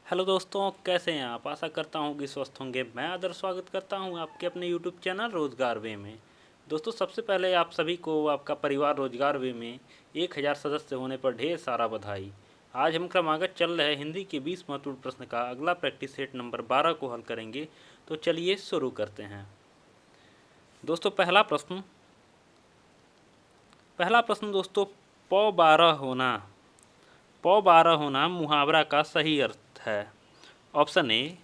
Hello दोस्तों, कैसे हैं आप। आशा करता हूं कि स्वस्थ होंगे। मैं आदर स्वागत करता हूं आपके अपने यूट्यूब चैनल रोज़गार वे में। दोस्तों, सबसे पहले आप सभी को आपका परिवार रोज़गार वे में 1000 सदस्य होने पर ढेर सारा बधाई। आज हम क्रमागत चल रहे हिंदी के 20 महत्वपूर्ण प्रश्न का अगला प्रैक्टिस सेट नंबर 12 को हल करेंगे। तो चलिए शुरू करते हैं। दोस्तों, पहला प्रश्न दोस्तों, पौ 12 होना मुहावरा का सही अर्थ है। ऑप्शन ए,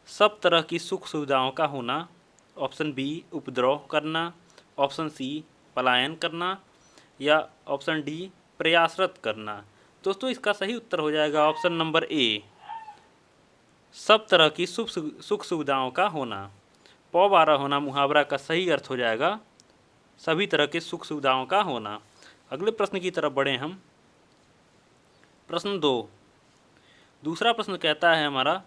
सब तरह की सुख सुविधाओं का होना। ऑप्शन बी, उपद्रव करना। ऑप्शन सी, पलायन करना। या ऑप्शन डी, प्रयासरत करना। दोस्तों, इसका सही उत्तर हो जाएगा ऑप्शन नंबर ए, सब तरह की सुख सुविधाओं का होना। पौ 12 होना मुहावरा का सही अर्थ हो जाएगा सभी तरह के सुख सुविधाओं का होना। अगले प्रश्न की तरफ बढ़े हम। प्रश्न 2, दूसरा प्रश्न कहता है हमारा,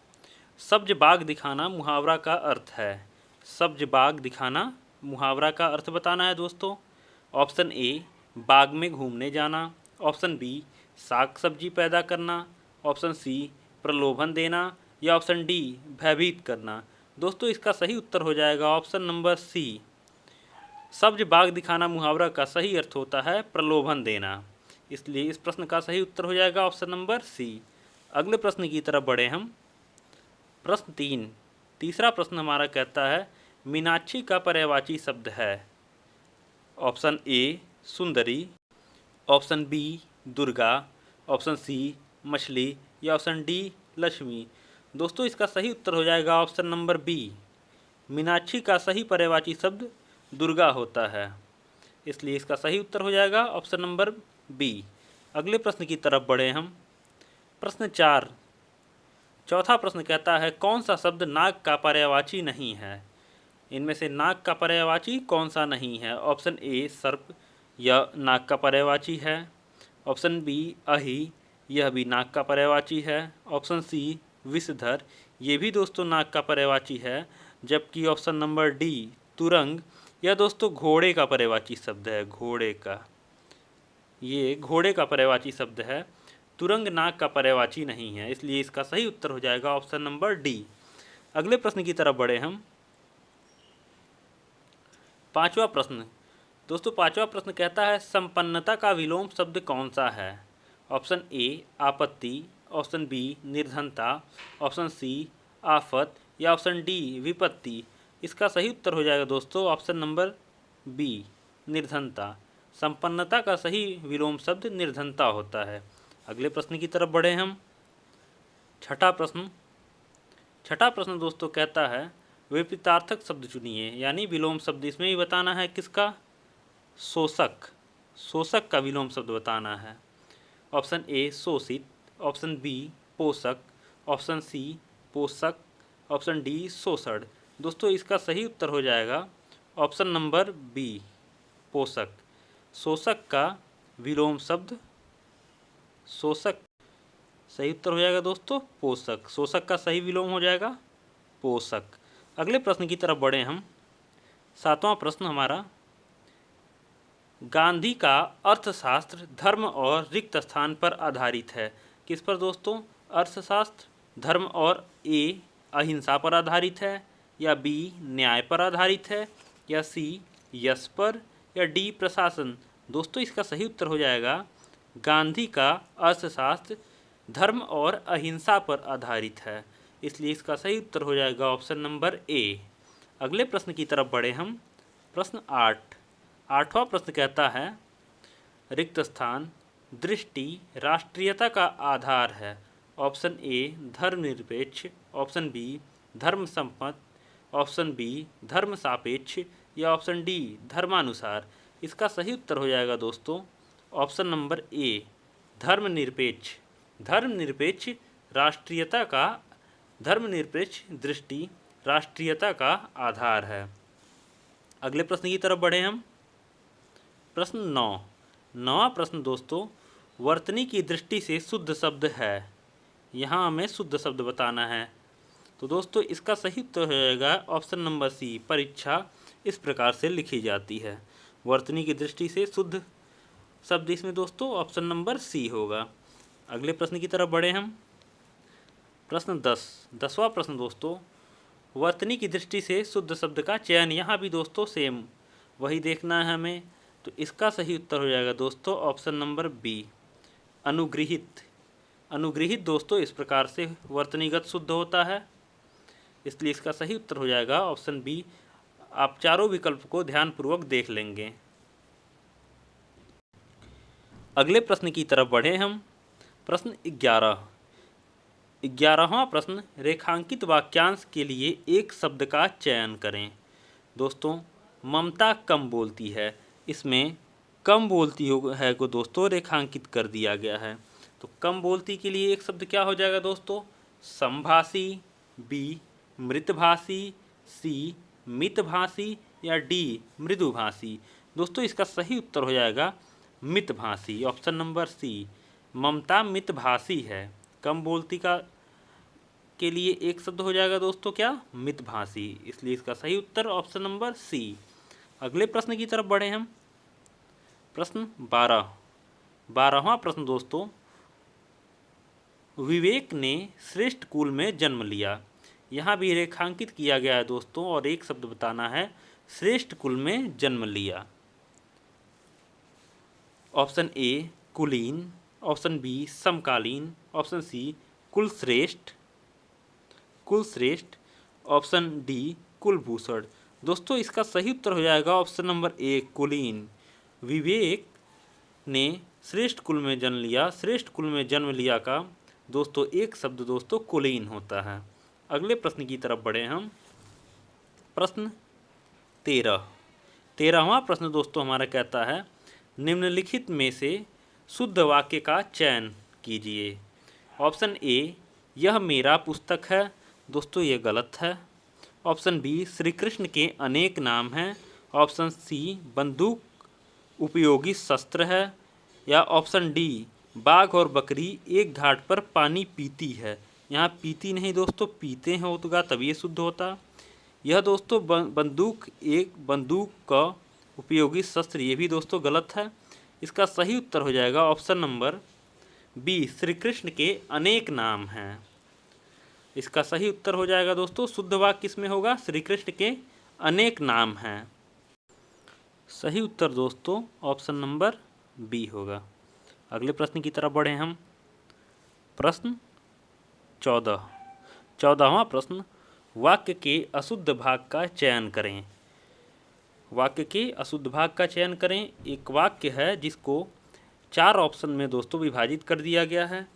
सब्ज बाग दिखाना मुहावरा का अर्थ है। सब्ज बाग दिखाना मुहावरा का अर्थ बताना है दोस्तों। ऑप्शन ए, बाग में घूमने जाना। ऑप्शन बी, साग सब्जी पैदा करना। ऑप्शन सी, प्रलोभन देना। या ऑप्शन डी, भयभीत करना। दोस्तों, इसका सही उत्तर हो जाएगा ऑप्शन नंबर सी, सब्ज बाग दिखाना मुहावरा का सही अर्थ होता है प्रलोभन देना। इसलिए इस प्रश्न का सही उत्तर हो जाएगा ऑप्शन नंबर सी। अगले प्रश्न की तरफ बढ़े हम। प्रश्न 3, तीसरा प्रश्न हमारा कहता है, मीनाक्षी का पर्यायवाची शब्द है। ऑप्शन ए, सुंदरी। Option B, Durga. Option C, मछली। या ऑप्शन डी, लक्ष्मी। दोस्तों, इसका सही उत्तर हो जाएगा ऑप्शन नंबर बी, मीनाक्षी का सही पर्यायवाची शब्द दुर्गा होता है। इसलिए इसका सही उत्तर हो जाएगा ऑप्शन नंबर बी। अगले प्रश्न की तरफ बढ़े हम। प्रश्न 4, चौथा प्रश्न कहता है, कौन सा शब्द नाग का पर्यायवाची नहीं है। इनमें से नाग का पर्यायवाची कौन सा नहीं है। ऑप्शन ए, सर्प। यह नाग का पर्यायवाची है। ऑप्शन बी, अहि। यह भी नाग का पर्यायवाची है। ऑप्शन सी, विषधर। ये भी दोस्तों नाग का पर्यायवाची है। जबकि ऑप्शन नंबर डी, तुरंग, यह दोस्तों घोड़े का पर्यायवाची शब्द है। ये घोड़े का पर्यायवाची शब्द है। तुरंग नाग का पर्यायवाची नहीं है। इसलिए इसका सही उत्तर हो जाएगा ऑप्शन नंबर डी। अगले प्रश्न की तरफ बढ़े हम। पांचवा प्रश्न दोस्तों, पांचवा प्रश्न कहता है, संपन्नता का विलोम शब्द कौन सा है। ऑप्शन ए, आपत्ति। ऑप्शन बी, निर्धनता। ऑप्शन सी, आफत। या ऑप्शन डी, विपत्ति। इसका सही उत्तर हो जाएगा दोस्तों ऑप्शन नंबर बी, निर्धनता। संपन्नता का सही विलोम शब्द निर्धनता होता है। अगले प्रश्न की तरफ बढ़े हम। छठा प्रश्न दोस्तों कहता है, विपरीतार्थक शब्द चुनिए। यानी विलोम शब्द इसमें भी बताना है किसका, शोषक का विलोम शब्द बताना है। ऑप्शन ए, शोषित। ऑप्शन बी, पोषक। ऑप्शन सी, पोषक। ऑप्शन डी, शोषण। दोस्तों, इसका सही उत्तर हो जाएगा ऑप्शन नंबर बी, पोषक। शोषक का विलोम शब्द शोषक, सही उत्तर हो जाएगा दोस्तों पोषक। शोषक का सही विलोम हो जाएगा पोषक। अगले प्रश्न की तरफ बढ़े हम। सातवां प्रश्न हमारा, गांधी का अर्थशास्त्र धर्म और रिक्त स्थान पर आधारित है। किस पर दोस्तों, अर्थशास्त्र धर्म और ए, अहिंसा पर आधारित है। या बी, न्याय पर आधारित है। या सी, यश पर। या डी, प्रशासन। दोस्तों, इसका सही उत्तर हो जाएगा, गांधी का अर्थशास्त्र धर्म और अहिंसा पर आधारित है। इसलिए इसका सही उत्तर हो जाएगा ऑप्शन नंबर ए। अगले प्रश्न की तरफ बढ़े हम। प्रश्न 8, आठवां प्रश्न कहता है, रिक्त स्थान, दृष्टि, राष्ट्रीयता का आधार है। ऑप्शन ए, धर्मनिरपेक्ष। ऑप्शन बी, धर्म सम्मत। ऑप्शन बी, धर्म सापेक्ष। या ऑप्शन डी, धर्मानुसार। इसका सही उत्तर हो जाएगा दोस्तों ऑप्शन नंबर ए, धर्मनिरपेक्ष। धर्मनिरपेक्ष दृष्टि राष्ट्रीयता का आधार है। अगले प्रश्न की तरफ बढ़े हम। प्रश्न 9, नौवां प्रश्न दोस्तों, वर्तनी की दृष्टि से शुद्ध शब्द है। यहाँ हमें शुद्ध शब्द बताना है। तो दोस्तों, इसका सही उत्तर हो जाएगा ऑप्शन नंबर सी, परीक्षा। इस प्रकार से लिखी जाती है। वर्तनी की दृष्टि से शुद्ध शब्द इसमें दोस्तों ऑप्शन नंबर सी होगा। अगले प्रश्न की तरफ बढ़े हम। प्रश्न 10वां प्रश्न दोस्तों, वर्तनी की दृष्टि से शुद्ध शब्द का चयन। यहाँ भी दोस्तों सेम वही देखना है हमें। तो इसका सही उत्तर हो जाएगा दोस्तों ऑप्शन नंबर बी, अनुगृहित। अनुगृहित दोस्तों इस प्रकार से वर्तनीगत शुद्ध होता है, इसलिए इसका सही उत्तर हो जाएगा ऑप्शन बी। आप चारों विकल्प को ध्यानपूर्वक देख लेंगे। अगले प्रश्न की तरफ बढ़े हम। प्रश्न 11वां प्रश्न, रेखांकित वाक्यांश के लिए एक शब्द का चयन करें। दोस्तों ममता कम बोलती है, इसमें कम बोलती है को दोस्तों रेखांकित कर दिया गया है। तो कम बोलती के लिए एक शब्द क्या हो जाएगा दोस्तों, समभाषी, बी मृतभाषी, सी मितभाषी या डी मृदुभाषी। दोस्तों इसका सही उत्तर हो जाएगा मितभाषी, ऑप्शन नंबर सी। ममता मितभाषी है, कम बोलती का के लिए एक शब्द हो जाएगा दोस्तों क्या, मितभाषी, इसलिए इसका सही उत्तर ऑप्शन नंबर सी। अगले प्रश्न की तरफ बढ़े हम। प्रश्न 12वां प्रश्न दोस्तों, विवेक ने श्रेष्ठ कुल में जन्म लिया। यहाँ भी रेखांकित किया गया है दोस्तों और एक शब्द बताना है, श्रेष्ठ कुल में जन्म लिया। ऑप्शन ए कुलीन, ऑप्शन बी समकालीन, ऑप्शन सी कुलश्रेष्ठ, ऑप्शन डी कुलभूषण। दोस्तों इसका सही उत्तर हो जाएगा ऑप्शन नंबर ए कुलीन। विवेक ने श्रेष्ठ कुल में जन्म लिया, श्रेष्ठ कुल में जन्म लिया का दोस्तों एक शब्द दोस्तों कुलीन होता है। अगले प्रश्न की तरफ बढ़े हम। प्रश्न 13वां प्रश्न दोस्तों हमारा कहता है, निम्नलिखित में से शुद्ध वाक्य का चयन कीजिए। ऑप्शन ए यह मेरा पुस्तक है। दोस्तों ये गलत है। ऑप्शन बी श्री कृष्ण के अनेक नाम हैं। ऑप्शन सी बंदूक उपयोगी शस्त्र है। या ऑप्शन डी बाघ और बकरी एक घाट पर पानी पीती है। यहाँ पीती नहीं दोस्तों, पीते हैं होगा तभी ये शुद्ध होता। यह दोस्तों बंदूक का उपयोगी शस्त्र, ये भी दोस्तों गलत है। इसका सही उत्तर हो जाएगा option number B, Shri Krishna के अनेक नाम हैं। इसका सही उत्तर हो जाएगा दोस्तों, शुद्ध वाक्य किसमें होगा, श्री कृष्ण के अनेक नाम हैं। सही उत्तर दोस्तों ऑप्शन नंबर बी होगा। अगले प्रश्न की तरफ बढ़े हम। प्रश्न 14वां प्रश्न, वाक्य के अशुद्ध भाग का चयन करें। वाक्य के अशुद्ध भाग का चयन करें। एक वाक्य है जिसको 4 ऑप्शन में दोस्तों विभाजित कर दिया गया है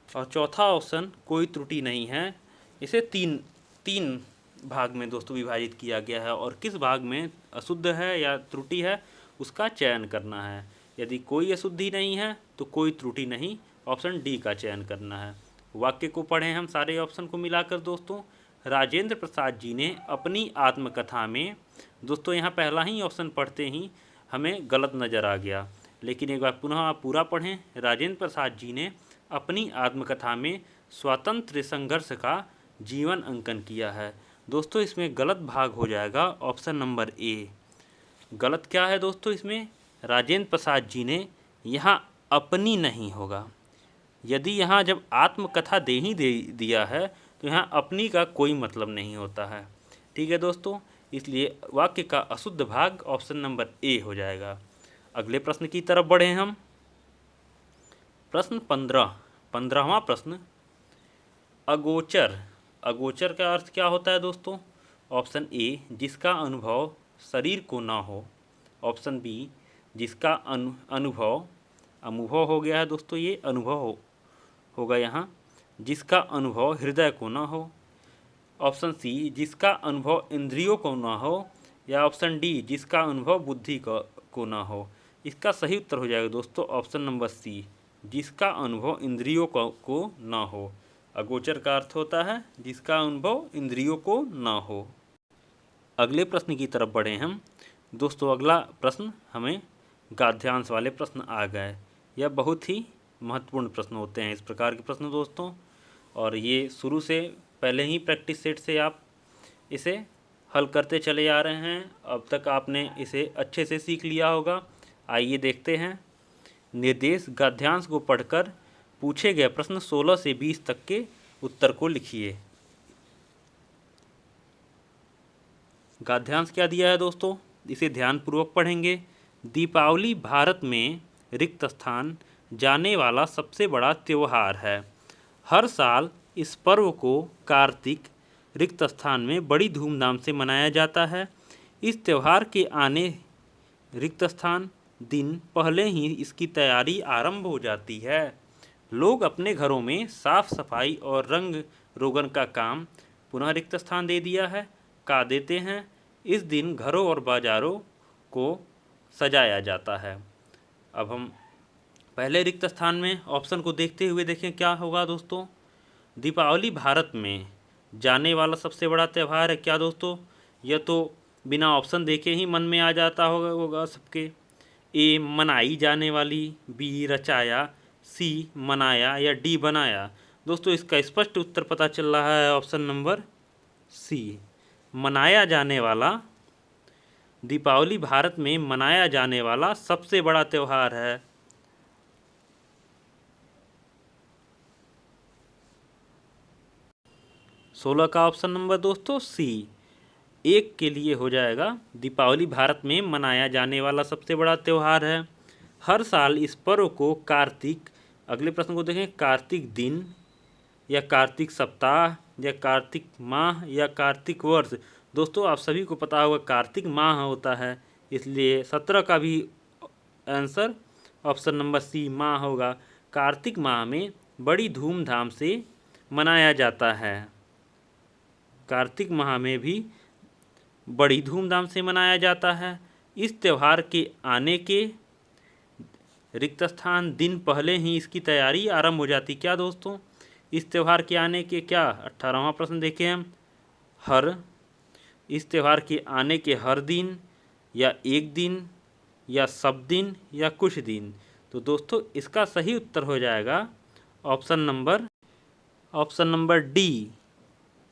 और चौथा ऑप्शन कोई त्रुटि नहीं है। इसे तीन भाग में दोस्तों विभाजित किया गया है और किस भाग में अशुद्ध है या त्रुटि है उसका चयन करना है। यदि कोई अशुद्धि नहीं है तो कोई त्रुटि नहीं, ऑप्शन डी का चयन करना है। वाक्य को पढ़ें हम सारे ऑप्शन को मिलाकर दोस्तों। राजेंद्र प्रसाद जी ने अपनी आत्मकथा में, दोस्तों यहाँ पहला ही ऑप्शन पढ़ते ही हमें गलत नज़र आ गया, लेकिन एक बार पुनः आप पूरा पढ़ें। राजेंद्र प्रसाद जी ने अपनी आत्मकथा में स्वातंत्र्य संघर्ष का जीवन अंकन किया है। दोस्तों इसमें गलत भाग हो जाएगा ऑप्शन नंबर ए। गलत क्या है दोस्तों इसमें, राजेंद्र प्रसाद जी ने, यहाँ अपनी नहीं होगा। यदि यहाँ जब आत्मकथा दे ही दिया है तो यहाँ अपनी का कोई मतलब नहीं होता है। ठीक है दोस्तों, इसलिए वाक्य का अशुद्ध भाग ऑप्शन नंबर ए हो जाएगा। अगले प्रश्न की तरफ बढ़े हम। प्रश्न 15वां प्रश्न, अगोचर का अर्थ क्या होता है दोस्तों। ऑप्शन ए जिसका अनुभव शरीर को ना हो। ऑप्शन बी जिसका अनुभव हो गया है दोस्तों, ये अनुभव होगा यहाँ, जिसका अनुभव हृदय को ना हो। ऑप्शन सी जिसका अनुभव इंद्रियों को ना हो। या ऑप्शन डी जिसका अनुभव बुद्धि को ना हो। इसका सही उत्तर हो जाएगा दोस्तों ऑप्शन नंबर सी, जिसका अनुभव इंद्रियों को ना हो। अगोचर का अर्थ होता है जिसका अनुभव इंद्रियों को ना हो। अगले प्रश्न की तरफ बढ़े हम दोस्तों। अगला प्रश्न हमें गद्यांश वाले प्रश्न आ गए। यह बहुत ही महत्वपूर्ण प्रश्न होते हैं इस प्रकार के प्रश्न दोस्तों, और ये शुरू से पहले ही प्रैक्टिस सेट से आप इसे हल करते चले आ रहे हैं। अब तक आपने इसे अच्छे से सीख लिया होगा। आइए देखते हैं। निर्देश गद्यांश को पढ़कर पूछे गए प्रश्न 16 से 20 तक के उत्तर को लिखिए। गद्यांश क्या दिया है दोस्तों, इसे ध्यानपूर्वक पढ़ेंगे। दीपावली भारत में रिक्त स्थान जाने वाला सबसे बड़ा त्यौहार है। हर साल इस पर्व को कार्तिक रिक्त स्थान में बड़ी धूमधाम से मनाया जाता है। इस त्यौहार के आने रिक्त स्थान दिन पहले ही इसकी तैयारी आरंभ हो जाती है। लोग अपने घरों में साफ सफाई और रंग रोगन का काम, पुनः रिक्त स्थान दे दिया है, का देते हैं। इस दिन घरों और बाजारों को सजाया जाता है। अब हम पहले रिक्त स्थान में ऑप्शन को देखते हुए देखें क्या होगा दोस्तों। दीपावली भारत में जाने वाला सबसे बड़ा त्यौहार है। क्या दोस्तों, यह तो बिना ऑप्शन देखे ही मन में आ जाता होगा सबके। ए मनाई जाने वाली, बी रचाया, सी मनाया या डी बनाया। दोस्तों इसका स्पष्ट उत्तर पता चल रहा है ऑप्शन नंबर सी, मनाया जाने वाला। दीपावली भारत में मनाया जाने वाला सबसे बड़ा त्यौहार है। सोलह का ऑप्शन नंबर दोस्तों सी, एक के लिए हो जाएगा। दीपावली भारत में मनाया जाने वाला सबसे बड़ा त्यौहार है। हर साल इस पर्व को कार्तिक, अगले प्रश्न को देखें, कार्तिक दिन या कार्तिक सप्ताह या कार्तिक माह या कार्तिक वर्ष। दोस्तों आप सभी को पता होगा कार्तिक माह होता है, इसलिए 17 का भी आंसर ऑप्शन नंबर सी माह होगा। कार्तिक माह में बड़ी धूमधाम से मनाया जाता है। कार्तिक माह में भी बड़ी धूमधाम से मनाया जाता है। इस त्यौहार के आने के रिक्त स्थान दिन पहले ही इसकी तैयारी आरंभ हो जाती। क्या दोस्तों, इस त्यौहार के आने के क्या, 18वां प्रश्न देखें हम, इस त्यौहार के आने के हर दिन या एक दिन या सब दिन या कुछ दिन। तो दोस्तों इसका सही उत्तर हो जाएगा ऑप्शन नंबर डी,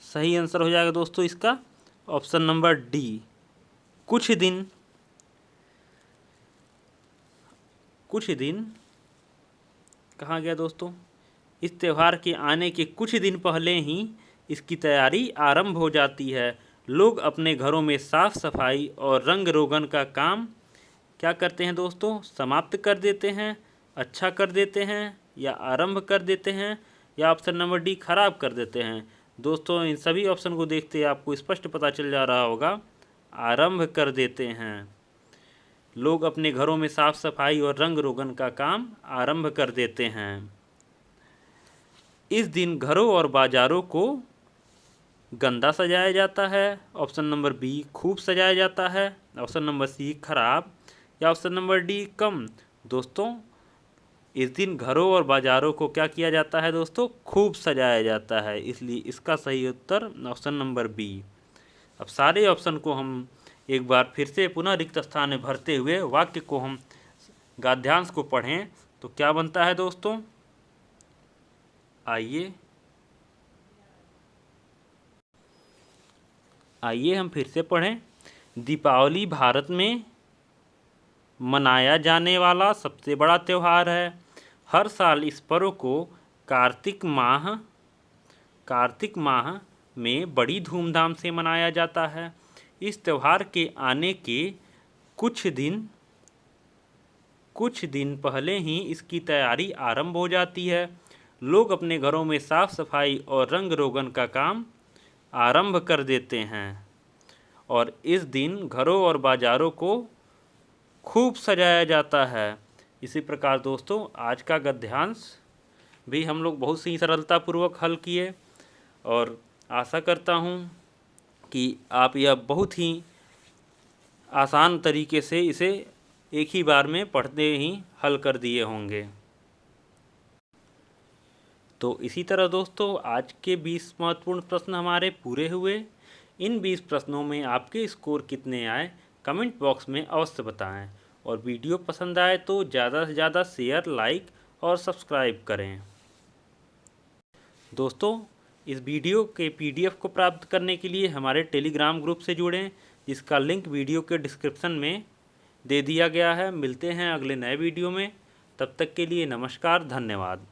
सही आंसर हो जाएगा दोस्तों इसका ऑप्शन नंबर डी, कुछ दिन। कुछ दिन कहाँ गया दोस्तों, इस त्यौहार के आने के कुछ दिन पहले ही इसकी तैयारी आरंभ हो जाती है। लोग अपने घरों में साफ सफाई और रंग रोगन का काम क्या करते हैं दोस्तों, समाप्त कर देते हैं, अच्छा कर देते हैं या आरंभ कर देते हैं या ऑप्शन नंबर डी खराब कर देते हैं। दोस्तों इन सभी ऑप्शन को देखते आपको स्पष्ट पता चल जा रहा होगा, आरंभ कर देते हैं। लोग अपने घरों में साफ सफाई और रंग रोगन का काम आरंभ कर देते हैं। इस दिन घरों और बाजारों को गंदा सजाया जाता है। ऑप्शन नंबर बी खूब सजाया जाता है, ऑप्शन नंबर सी खराब या ऑप्शन नंबर डी कम। दोस्तों इस दिन घरों और बाजारों को क्या किया जाता है दोस्तों, खूब सजाया जाता है, इसलिए इसका सही उत्तर ऑप्शन नंबर बी। अब सारे ऑप्शन को हम एक बार फिर से पुनः रिक्त स्थान में भरते हुए वाक्य को हम गद्यांश को पढ़ें तो क्या बनता है दोस्तों, आइए हम फिर से पढ़ें। दीपावली भारत में मनाया जाने वाला सबसे बड़ा त्यौहार है। हर साल इस पर्व को कार्तिक माह में बड़ी धूमधाम से मनाया जाता है। इस त्यौहार के आने के कुछ दिन पहले ही इसकी तैयारी आरंभ हो जाती है। लोग अपने घरों में साफ सफाई और रंग रोगन का काम आरंभ कर देते हैं और इस दिन घरों और बाजारों को खूब सजाया जाता है। इसी प्रकार दोस्तों आज का गद्यांश भी हम लोग बहुत सी सरलतापूर्वक हल किए और आशा करता हूँ कि आप यह बहुत ही आसान तरीके से इसे एक ही बार में पढ़ते ही हल कर दिए होंगे। तो इसी तरह दोस्तों आज के 20 महत्वपूर्ण प्रश्न हमारे पूरे हुए। इन 20 प्रश्नों में आपके स्कोर कितने आए कमेंट बॉक्स में अवश्य बताएं और वीडियो पसंद आए तो ज़्यादा से ज़्यादा शेयर, लाइक और सब्सक्राइब करें। दोस्तों इस वीडियो के PDF को प्राप्त करने के लिए हमारे टेलीग्राम ग्रुप से जुड़ें, जिसका लिंक वीडियो के डिस्क्रिप्शन में दे दिया गया है। मिलते हैं अगले नए वीडियो में, तब तक के लिए नमस्कार, धन्यवाद।